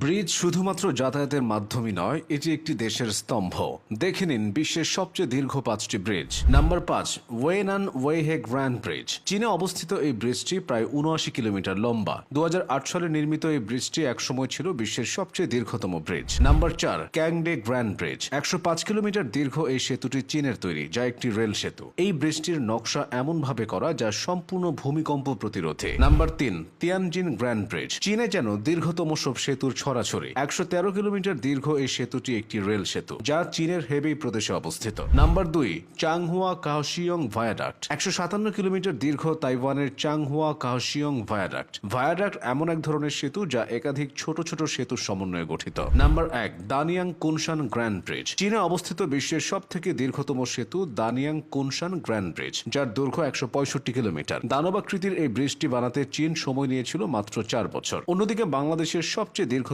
Bridge শুধুমাত্র যাতায়াতের মাধ্যমই নয়, এটি একটি দেশের স্তম্ভ। দেখে নিন বিশ্বের সবচেয়ে দীর্ঘ 5টি bridge. Number 5, Weinan Weihe grand bridge. চীনে অবস্থিত এই ব্রিজটি প্রায় ৭৯ কিলোমিটার লম্বা। 2008 সালে নির্মিত এই ব্রিজটি একসময় ছিল বিশ্বের সবচেয়ে দীর্ঘতম bridge. Number 4, Cangde grand bridge. 105 kilometre দীর্ঘ এই সেতুটি চীনের তৈরি, যা একটি রেল সেতু। এই ব্রিজটির নকশা এমনভাবে করা যা সম্পূর্ণ ভূমিকম্প প্রতিরোধী। Number 3, Tianjin grand bridge. চীনে যেন দীর্ঘতম সব সেতুর ছড়াছড়ি। 113 কিলোমিটার দীর্ঘ এই সেতুটি একটি রেল সেতু, যা চীনের হেবেই প্রদেশে অবস্থিত। Number 2, Changhua Kaohsiung viaduct. 157 kilometre দীর্ঘ তাইওয়ানের চাংহুয়া কাওশিয়ং ভায়াডাক্ট। ভায়াডাক্ট এমন এক ধরনের সেতু যা একাধিক ছোট ছোট সেতুর সমন্বয়ে গঠিত। Number 1, Danyang Kunshan grand bridge. চীনে অবস্থিত বিশ্বের সব থেকে দীর্ঘতম সেতু দানিয়াং কুনশান গ্র্যান্ড ব্রিজ, যার দৈর্ঘ্য 165 কিলোমিটার। দানবাকৃতির এই ব্রিজটি বানাতে চীন সময় নিয়েছিল মাত্র 4 বছর। অন্যদিকে বাংলাদেশের সবচেয়ে দীর্ঘতম